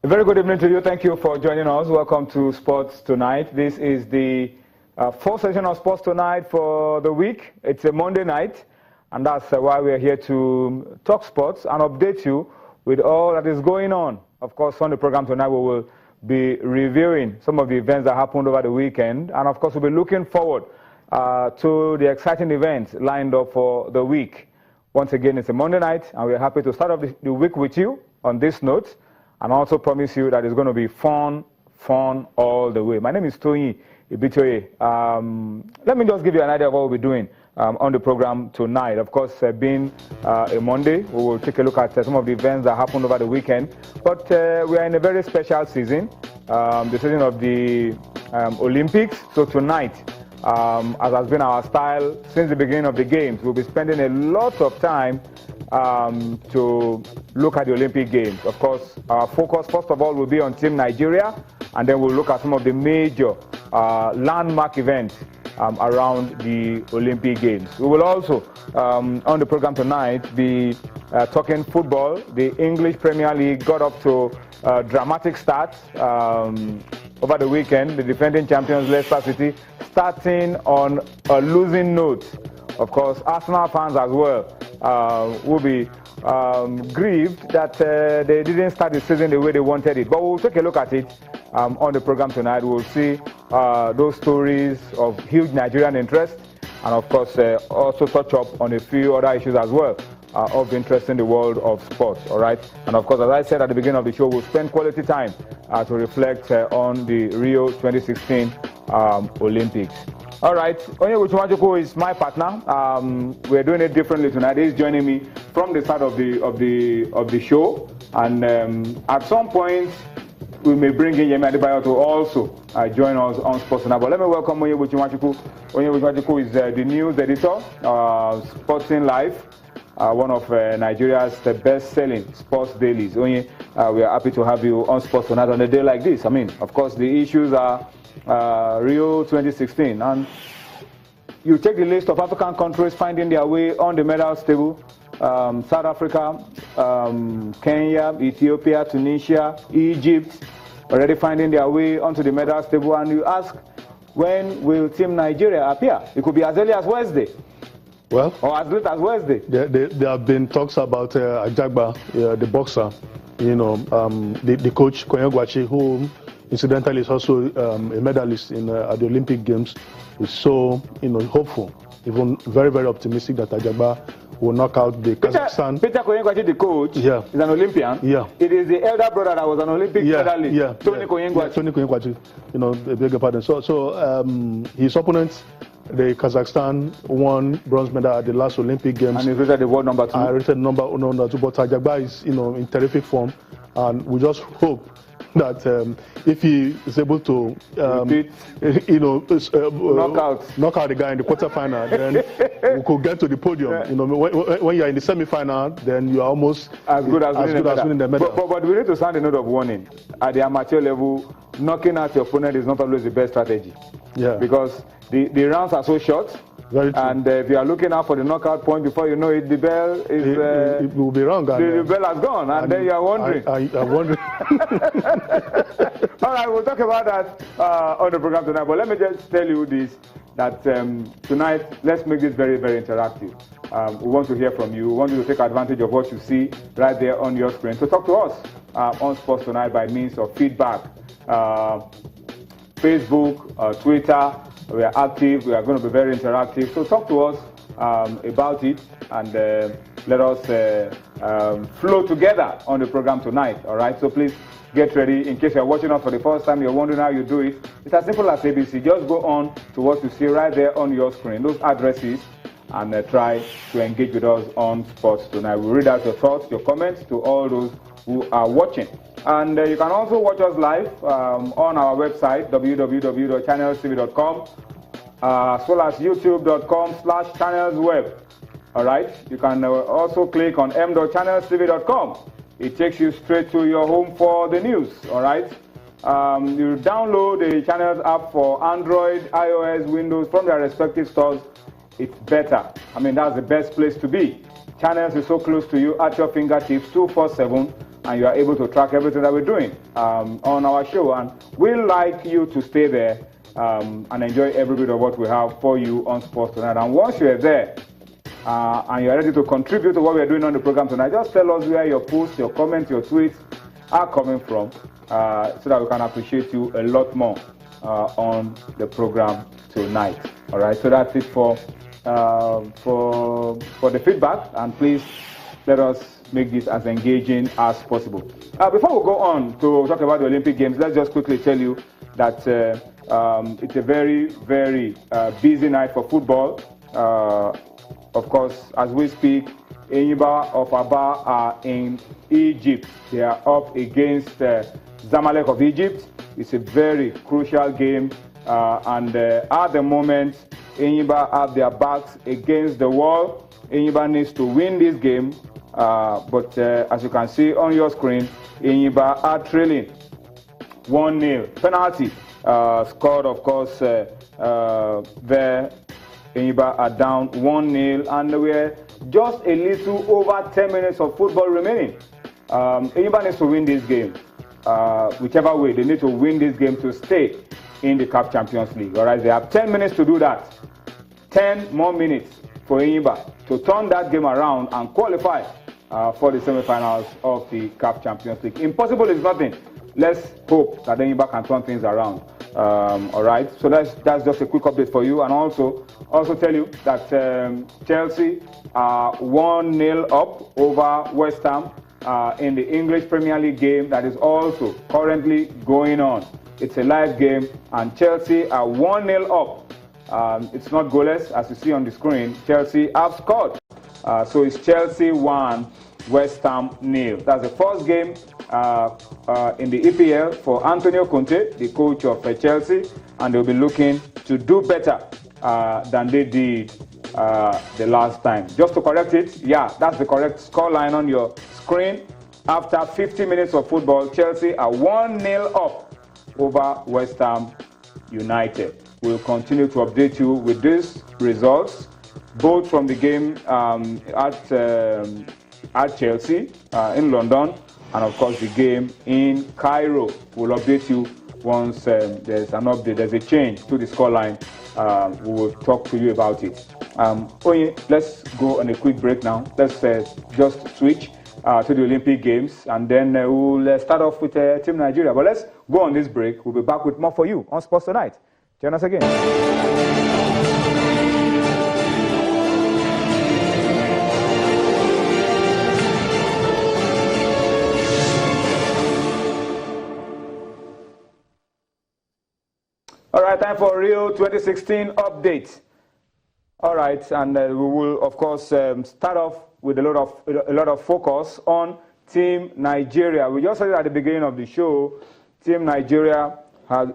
A very good evening to you. Thank you for joining us. Welcome to Sports Tonight. This is the fourth session of Sports Tonight for the week. It's a Monday night, and that's why we're here to talk sports and update you with all that is going on. Of course, on the program tonight, we will be reviewing some of the events that happened over the weekend, and of course, we'll be looking forward to the exciting events lined up for the week. Once again, it's a Monday night, and we're happy to start off the week with you on this note, and also promise you that it's going to be fun all the way. My name is Tony Ibitoye. Let me just give you an idea of what we'll be doing on the program tonight. Of course, being a Monday, we will take a look at some of the events that happened over the weekend. But we are in a very special season, the season of the Olympics. So tonight, as has been our style since the beginning of the Games, we'll be spending a lot of time to look at the Olympic Games. Of course, our focus, first of all, will be on Team Nigeria, and then we'll look at some of the major landmark events around the Olympic Games. We will also, on the program tonight, be talking football. The English Premier League got up to a dramatic start over the weekend. The defending champions, Leicester City, starting on a losing note. Of course, Arsenal fans as well will be grieved that they didn't start the season the way they wanted it. But we'll take a look at it on the program tonight. We'll see those stories of huge Nigerian interest, and of course also touch up on a few other issues as well of interest in the world of sports. All right, and of course, as I said at the beginning of the show, we'll spend quality time to reflect on the Rio 2016 Olympics. All right, Onyebuchi Nwachukwu is my partner. We're doing it differently tonight. He's joining me from the start of the show, and at some point we may bring in Yemi Adebayo to also join us on Sports Tonight. But let me welcome Onyebuchi Nwachukwu. Onyebuchi Nwachukwu is the news editor, Sporting Life, one of Nigeria's best-selling sports dailies. Onye, we are happy to have you on Sports Tonight on a day like this. I mean, of course, the issues are Rio 2016, and you take the list of African countries finding their way on the medals table. South Africa, Kenya, Ethiopia, Tunisia, Egypt, already finding their way onto the medals table, and you ask, when will Team Nigeria appear? It could be as early as Wednesday. Well, or as late as Wednesday. There have been talks about Ajagba, the boxer, you know, the coach, Koyengwachi, who incidentally is also a medalist in at the Olympic Games, is so, you know, hopeful, even very, very optimistic that Ajagba will knock out the Kazakhstan. Peter Koyengwachi, the coach, is an Olympian. Yeah. It is the elder brother that was an Olympic medalist. Yeah. Tony Koyengwachi. Tony Koyengwachi, you know, I beg your pardon. So his opponent, the Kazakhstan, won bronze medal at the last Olympic Games. And he's rated the world number 2. Rated number 2, but Ajagba is, you know, in terrific form, and we just hope that if he is able to, you know, knock out the guy in the quarterfinal, then we could get to the podium. You know, when you are in the semi-final, then you are almost as good as winning the medal. But we need to sound a note of warning. At the amateur level, knocking out your opponent is not always the best strategy. Yeah. Because the rounds are so short. Very true. And if you are looking out for the knockout point, before you know it, the bell is... it will be wrong. The bell has gone, and then you are wondering. I'm wondering. All right, we'll talk about that on the program tonight. But let me just tell you this, that tonight, let's make this very, very interactive. We want to hear from you. We want you to take advantage of what you see right there on your screen. So talk to us on Sports Tonight by means of feedback. Facebook, Twitter. We are active. We are going to be very interactive. So talk to us about it, and let us flow together on the program tonight. All right. So please get ready. In case you're watching us for the first time, you're wondering how you do it. It's as simple as ABC. Just go on to what you see right there on your screen, those addresses, and try to engage with us on Sports Tonight. We'll read out your thoughts, your comments to all those who are watching. And you can also watch us live on our website, www.channelstv.com, as well as youtube.com/channelsweb. All right. You can also click on m.channelstv.com. It takes you straight to your home for the news. All right. You download the Channels app for Android, iOS, Windows from their respective stores. It's better. I mean, that's the best place to be. Channels is so close to you at your fingertips 247. and you are able to track everything that we're doing on our show. And we'd like you to stay there and enjoy every bit of what we have for you on Sports Tonight. And once you're there and you're ready to contribute to what we're doing on the program tonight, just tell us where your posts, your comments, your tweets are coming from so that we can appreciate you a lot more on the program tonight. All right, so that's it for the feedback, and please let us make this as engaging as possible. Before we go on to talk about the Olympic Games, let's just quickly tell you that it's a very, very busy night for football. Of course, as we speak, Enyimba of Aba are in Egypt. They are up against Zamalek of Egypt. It's a very crucial game, and at the moment, Enyimba have their backs against the wall. Enyimba needs to win this game, but as you can see on your screen, Enyimba are trailing 1-0. Penalty scored, of course, there. Enyimba are down 1-0, and we're just a little over 10 minutes of football remaining. Enyimba needs to win this game. Whichever way, they need to win this game to stay in the CAF Champions League. All right, they have 10 minutes to do that. 10 more minutes for Enyimba to turn that game around and qualify for the semi-finals of the CAF Champions League. Impossible is nothing. Let's hope that Enyimba can turn things around. All right, so that's just a quick update for you, and also tell you that Chelsea are 1-0 up over West Ham in the English Premier League game that is also currently going on. It's a live game, and Chelsea are 1-0 up. It's not goalless, as you see on the screen. Chelsea have scored. So it's Chelsea 1, West Ham 0. That's the first game in the EPL for Antonio Conte, the coach of Chelsea, and they'll be looking to do better than they did the last time. Just to correct it, yeah, that's the correct scoreline on your screen. After 50 minutes of football, Chelsea are 1-0 up over West Ham United. We'll continue to update you with these results, both from the game at Chelsea in London, and of course the game in Cairo. We'll update you once there's an update, there's a change to the scoreline. We will talk to you about it. Let's go on a quick break now. Let's just switch to the Olympic Games, and then we'll start off with Team Nigeria. But let's go on this break. We'll be back with more for you on Sports Tonight. Join us again. All right, time for Rio 2016 update. All right, and we will, of course, start off with a lot of focus on Team Nigeria. We just said at the beginning of the show, Team Nigeria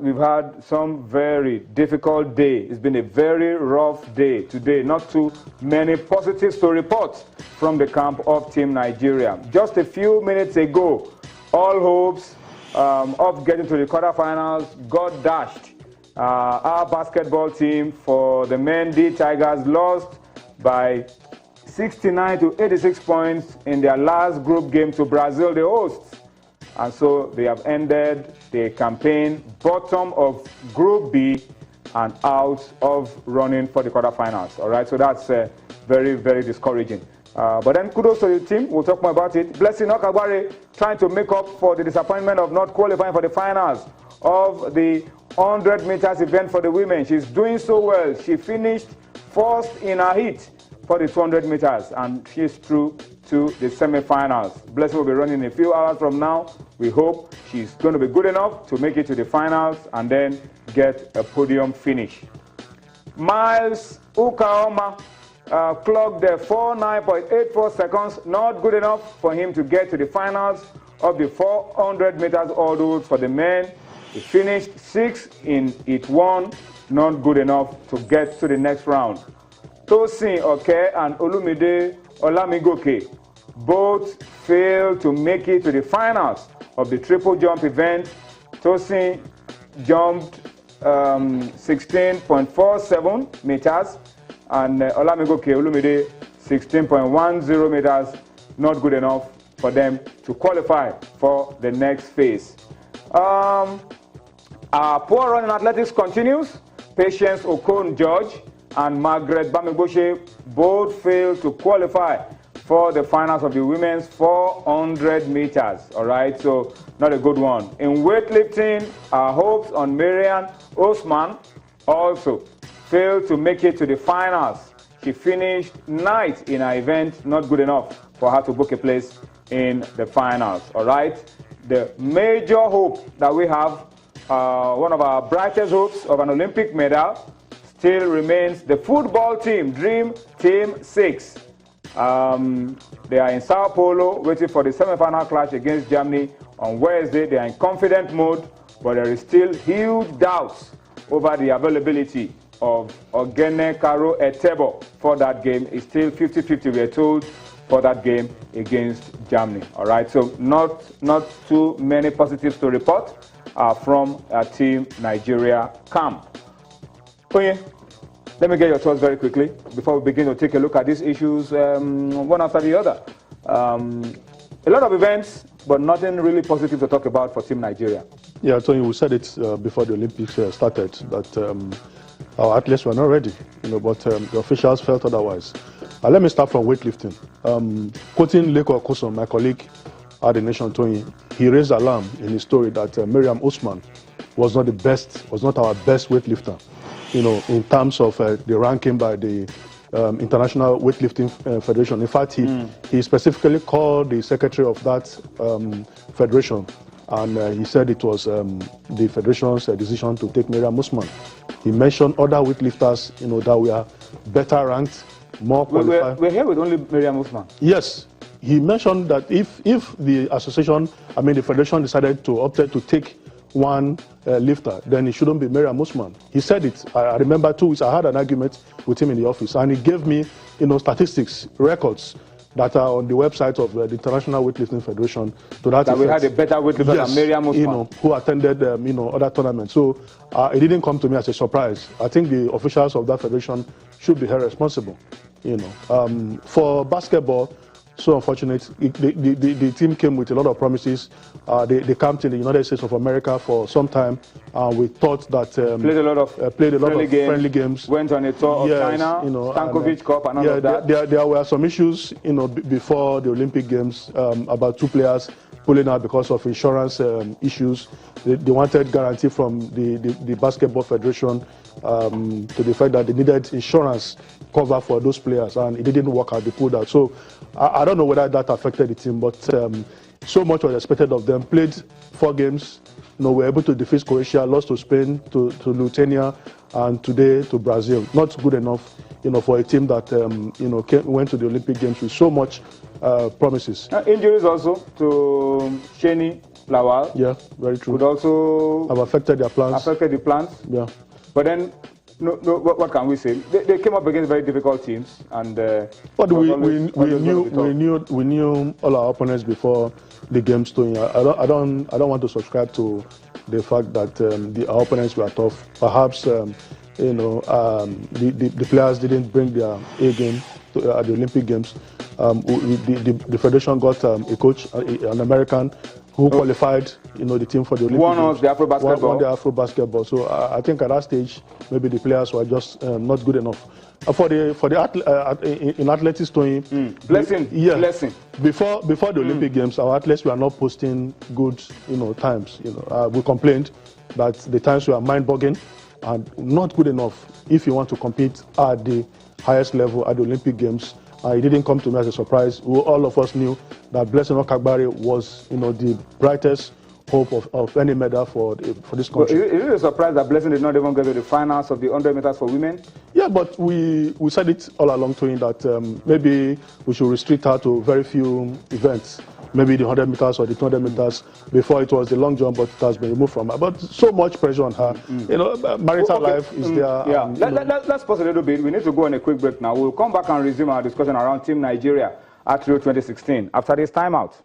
we've had some very difficult day. It's been a very rough day today. Not too many positives to report from the camp of Team Nigeria. Just a few minutes ago, all hopes of getting to the quarterfinals got dashed. Our basketball team for the men, the Tigers, lost by 69 to 86 points in their last group game to Brazil, the hosts. And so they have ended the campaign bottom of Group B and out of running for the quarterfinals. All right, so that's very, very discouraging. But then kudos to the team. We'll talk more about it. Blessing Okagbare trying to make up for the disappointment of not qualifying for the finals of the 100 meters event for the women. She's doing so well. She finished first in her heat for the 200 meters, and she's through to the semi-finals. Blessing will be running a few hours from now. We hope she's going to be good enough to make it to the finals and then get a podium finish. Miles Ukaoma clocked the 49.84 seconds, not good enough for him to get to the finals of the 400 meters hurdles for the men. He finished 6th in Heat 1, not good enough to get to the next round. Tosin Oke and Olumide Olamigoke both failed to make it to the finals of the triple jump event. Tosin jumped 16.47 meters and Olamigoke Olumide 16.10 meters, not good enough for them to qualify for the next phase. Our poor run in athletics continues. Patience Okon-George and Margaret Bamigbose both failed to qualify for the finals of the women's 400 meters. All right, so not a good one. In weightlifting, our hopes on Mariam Osman also failed to make it to the finals. She finished ninth in her event, not good enough for her to book a place in the finals. All right, the major hope that we have, one of our brightest hopes of an Olympic medal, still remains the football team, Dream Team 6. They are in Sao Paulo waiting for the semi-final clash against Germany on Wednesday. They are in confident mode, but there is still huge doubts over the availability of Ogene Karo Etebo for that game. It's still 50-50, we are told, for that game against Germany. All right, so not too many positives to report from Team Nigeria camp. Oye, let me get your thoughts very quickly before we begin to take a look at these issues one after the other. A lot of events, but nothing really positive to talk about for Team Nigeria. Yeah, Tony, we said it before the Olympics started that our athletes were not ready, but the officials felt otherwise. Let me start from weightlifting. Quoting Leko Okoson, my colleague at the Nation, Tony, he raised alarm in his story that Mariam Osman was not our best weightlifter. In terms of the ranking by the International Weightlifting Federation. In fact, he specifically called the secretary of that federation, and he said it was the federation's decision to take Mariam Osman. He mentioned other weightlifters, that were better ranked, more qualified. We're here with only Mariam Osman. Yes. He mentioned that if the association, the federation decided to opt to take one lifter, then it shouldn't be Mariam Osman. He said it. I remember 2 weeks, I had an argument with him in the office, and he gave me, statistics, records that are on the website of the International Weightlifting Federation. To that we had a better weightlifter than Mariam Osman. Who attended, other tournaments. So it didn't come to me as a surprise. I think the officials of that federation should be held responsible. For basketball, so unfortunate. The team came with a lot of promises. They camped in the United States of America for some time. We thought that played a lot of friendly games. Went on a tour of China, Stankovic Cup, and all of that. There were some issues, before the Olympic Games about 2 players pulling out because of insurance issues. They wanted guarantee from the Basketball Federation to the fact that they needed insurance cover for those players, and it didn't work out. They pulled out. So I don't know whether that affected the team, but so much was expected of them. Played 4 games, were able to defeat Croatia, lost to Spain, to Lithuania, and today to Brazil. Not good enough, for a team that went to the Olympic Games with so much promises. Injuries also to Sheni Lawal. Yeah, very true. Could also have affected their plans. Affected the plans. Yeah. But then, what can we say? They came up against very difficult teams, and but we knew all our opponents before the games. I don't want to subscribe to the fact that our opponents were tough. Perhaps the players didn't bring their A game at the Olympic Games. The federation got a coach, an American, who qualified, the team for the Olympic Games. Won the Afro basketball. Won the Afro basketball. So I think at that stage, maybe the players were just not good enough. In athletics, Tony. Blessing. Yeah. Blessing. Before the Olympic Games, our athletes were not posting good, times. We complained that the times were mind-boggling and not good enough if you want to compete at the highest level at the Olympic Games. It didn't come to me as a surprise. All of us knew that Blessing Okagbare was, the brightest hope of any medal for this country. Well, is it a surprise that Blessing did not even get to the finals of the 100 meters for women? Yeah, but we said it all along to him that maybe we should restrict her to very few events. Maybe the 100 meters or the 200 meters. Before it was the long jump, but it has been removed from her. But so much pressure on her. Marital life is there. Yeah. Let's pause a little bit. We need to go on a quick break now. We'll come back and resume our discussion around Team Nigeria at Rio 2016 after this timeout.